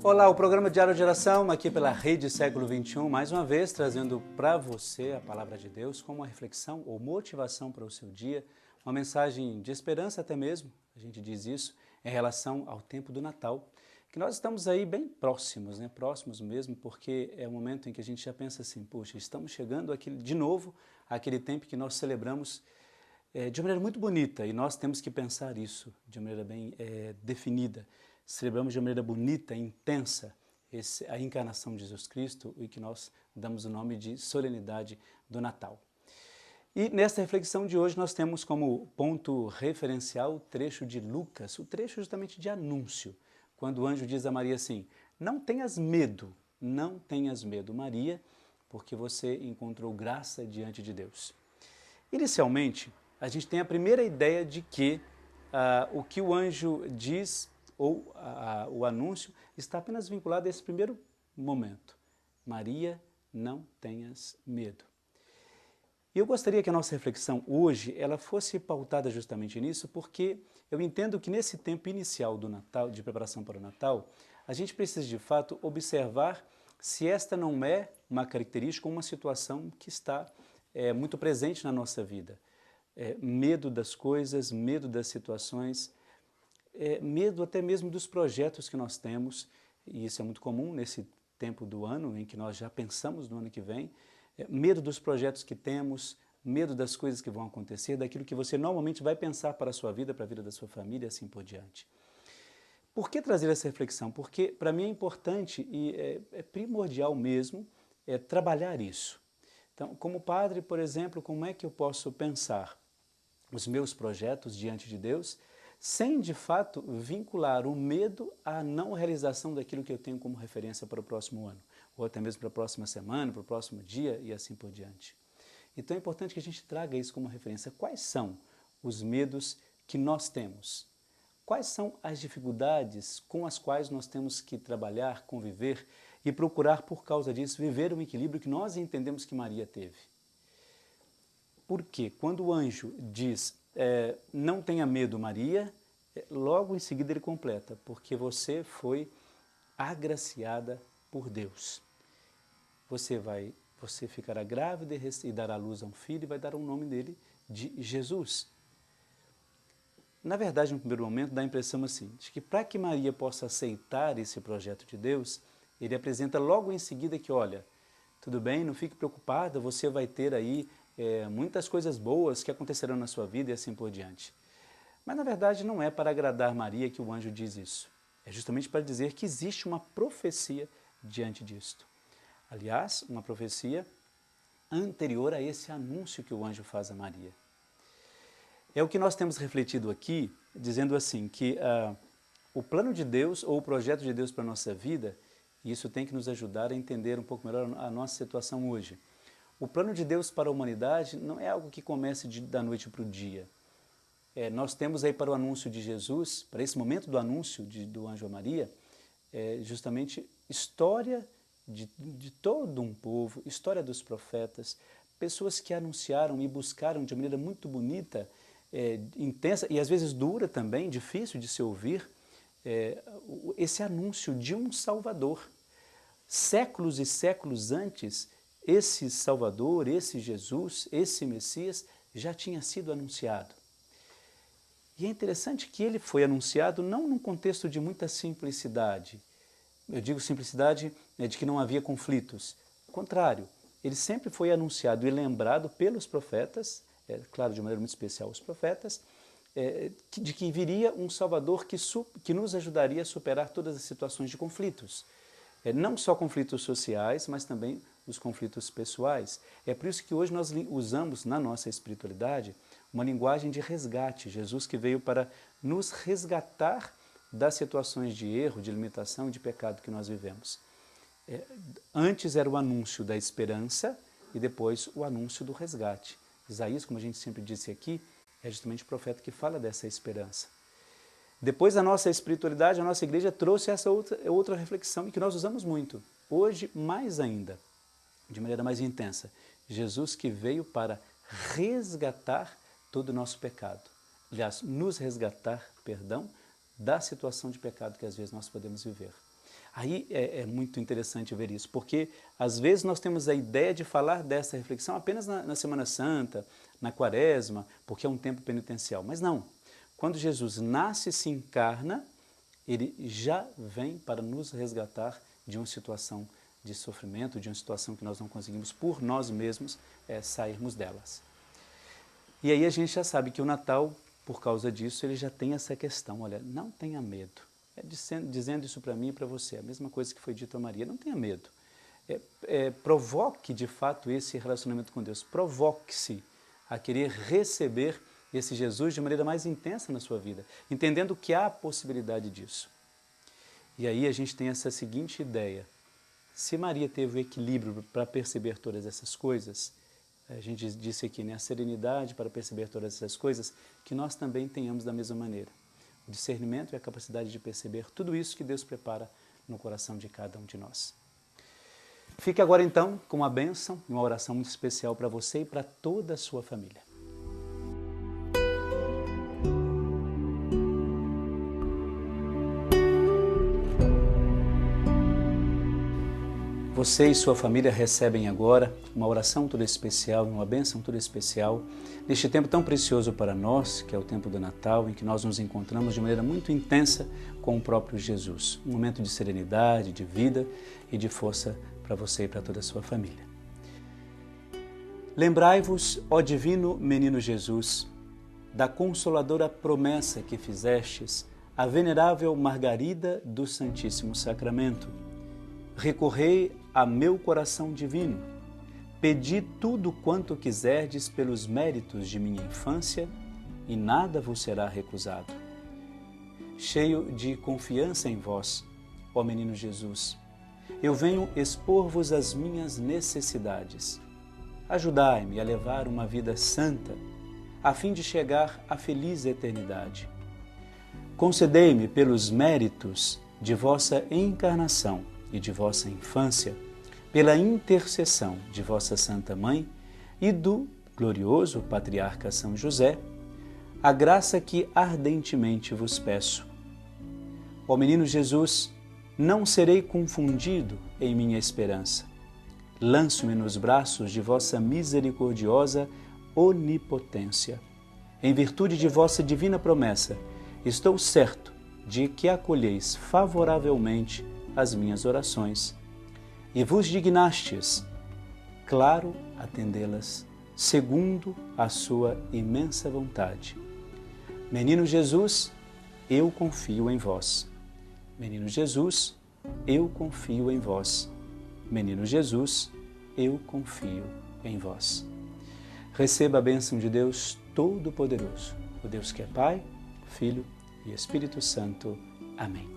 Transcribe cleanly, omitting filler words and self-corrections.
Olá, o programa Diário de Oração, aqui pela Rede Século XXI, mais uma vez trazendo para você a Palavra de Deus como uma reflexão ou motivação para o seu dia, uma mensagem de esperança até mesmo, a gente diz isso, em relação ao tempo do Natal, que nós estamos aí bem próximos, né? Próximos mesmo, porque é o momento em que a gente já pensa assim, puxa, estamos chegando de novo àquele tempo que nós celebramos de uma maneira muito bonita, e nós temos que pensar isso de uma maneira bem definida. Celebramos de uma maneira bonita, intensa, a encarnação de Jesus Cristo, e que nós damos o nome de solenidade do Natal. E nesta reflexão de hoje nós temos como ponto referencial o trecho de Lucas, o trecho justamente de anúncio, quando o anjo diz a Maria assim, não tenhas medo, Maria, porque você encontrou graça diante de Deus. Inicialmente, a gente tem a primeira ideia de que o que o anjo diz, ou o anúncio, está apenas vinculado a esse primeiro momento. Maria, não tenhas medo. E eu gostaria que a nossa reflexão hoje ela fosse pautada justamente nisso, porque eu entendo que nesse tempo inicial do Natal, de preparação para o Natal, a gente precisa de fato observar se esta não é uma característica ou uma situação que está muito presente na nossa vida. Medo das coisas, medo das situações, medo até mesmo dos projetos que nós temos, e isso é muito comum nesse tempo do ano em que nós já pensamos no ano que vem, medo dos projetos que temos, medo das coisas que vão acontecer, daquilo que você normalmente vai pensar para a sua vida, para a vida da sua família e assim por diante. Por que trazer essa reflexão? Porque para mim é importante e é primordial mesmo trabalhar isso. Então, como padre, por exemplo, como é que eu posso pensar os meus projetos diante de Deus sem, de fato, vincular o medo à não realização daquilo que eu tenho como referência para o próximo ano, ou até mesmo para a próxima semana, para o próximo dia e assim por diante. Então é importante que a gente traga isso como referência. Quais são os medos que nós temos? Quais são as dificuldades com as quais nós temos que trabalhar, conviver e procurar, por causa disso, viver um equilíbrio que nós entendemos que Maria teve? Porque quando o anjo diz, não tenha medo, Maria, logo em seguida ele completa, porque você foi agraciada por Deus. Você ficará grávida e dará à luz a um filho e vai dar o nome dele de Jesus. Na verdade, no primeiro momento, dá a impressão assim, de que para que Maria possa aceitar esse projeto de Deus, ele apresenta logo em seguida que, olha, tudo bem, não fique preocupada, você vai ter aí muitas coisas boas que acontecerão na sua vida e assim por diante. Mas na verdade não é para agradar Maria que o anjo diz isso. É justamente para dizer que existe uma profecia diante disto. Aliás, uma profecia anterior a esse anúncio que o anjo faz a Maria. É o que nós temos refletido aqui, dizendo assim, que o plano de Deus ou o projeto de Deus para a nossa vida, e isso tem que nos ajudar a entender um pouco melhor a nossa situação hoje. O plano de Deus para a humanidade não é algo que comece da noite para o dia. Nós temos aí para o anúncio de Jesus, para esse momento do anúncio do anjo a Maria, justamente história de todo um povo, história dos profetas, pessoas que anunciaram e buscaram de maneira muito bonita, intensa e às vezes dura também, difícil de se ouvir, esse anúncio de um Salvador. Séculos e séculos antes, esse Salvador, esse Jesus, esse Messias já tinha sido anunciado. E é interessante que ele foi anunciado não num contexto de muita simplicidade. Eu digo simplicidade de que não havia conflitos. Ao contrário, ele sempre foi anunciado e lembrado pelos profetas, claro, de maneira muito especial os profetas, de que viria um Salvador que nos ajudaria a superar todas as situações de conflitos. Não só conflitos sociais, mas também os conflitos pessoais. É por isso que hoje nós usamos na nossa espiritualidade uma linguagem de resgate. Jesus que veio para nos resgatar das situações de erro, de limitação e de pecado que nós vivemos. Antes era o anúncio da esperança e depois o anúncio do resgate. Isaías, como a gente sempre disse aqui, é justamente o profeta que fala dessa esperança. Depois da nossa espiritualidade, a nossa igreja trouxe essa outra reflexão e que nós usamos muito. Hoje, mais ainda, de maneira mais intensa. Jesus que veio para resgatar todo o nosso pecado. Aliás, nos resgatar, perdão, da situação de pecado que às vezes nós podemos viver. Aí é muito interessante ver isso, porque às vezes nós temos a ideia de falar dessa reflexão apenas na Semana Santa, na Quaresma, porque é um tempo penitencial. Mas não, quando Jesus nasce e se encarna, ele já vem para nos resgatar de uma situação de sofrimento, de uma situação que nós não conseguimos por nós mesmos sairmos delas. E aí a gente já sabe que o Natal, por causa disso, ele já tem essa questão, olha, não tenha medo. Dizendo isso para mim e para você, a mesma coisa que foi dito a Maria, não tenha medo. Provoque de fato esse relacionamento com Deus, provoque-se a querer receber esse Jesus de maneira mais intensa na sua vida, entendendo que há a possibilidade disso. E aí a gente tem essa seguinte ideia, se Maria teve o equilíbrio para perceber todas essas coisas, a gente disse aqui, né, a serenidade para perceber todas essas coisas, que nós também tenhamos da mesma maneira. O discernimento e a capacidade de perceber tudo isso que Deus prepara no coração de cada um de nós. Fique agora então com uma bênção e uma oração muito especial para você e para toda a sua família. Você e sua família recebem agora uma oração toda especial, uma bênção toda especial, neste tempo tão precioso para nós, que é o tempo do Natal, em que nós nos encontramos de maneira muito intensa com o próprio Jesus. Um momento de serenidade, de vida e de força para você e para toda a sua família. Lembrai-vos, ó divino menino Jesus, da consoladora promessa que fizestes à venerável Margarida do Santíssimo Sacramento. Recorrei a meu coração divino, pedi tudo quanto quiserdes pelos méritos de minha infância e nada vos será recusado. Cheio de confiança em vós, ó menino Jesus, eu venho expor-vos as minhas necessidades. Ajudai-me a levar uma vida santa, a fim de chegar à feliz eternidade. Concedei-me pelos méritos de vossa encarnação e de vossa infância, pela intercessão de vossa Santa Mãe e do glorioso Patriarca São José, a graça que ardentemente vos peço. Ó menino Jesus, não serei confundido em minha esperança. Lanço-me nos braços de vossa misericordiosa onipotência. Em virtude de vossa divina promessa, estou certo de que acolheis favoravelmente as minhas orações, e vos dignastes, claro, atendê-las, segundo a sua imensa vontade. Menino Jesus, eu confio em vós. Menino Jesus, eu confio em vós. Menino Jesus, eu confio em vós. Receba a bênção de Deus Todo-Poderoso, o Deus que é Pai, Filho e Espírito Santo. Amém.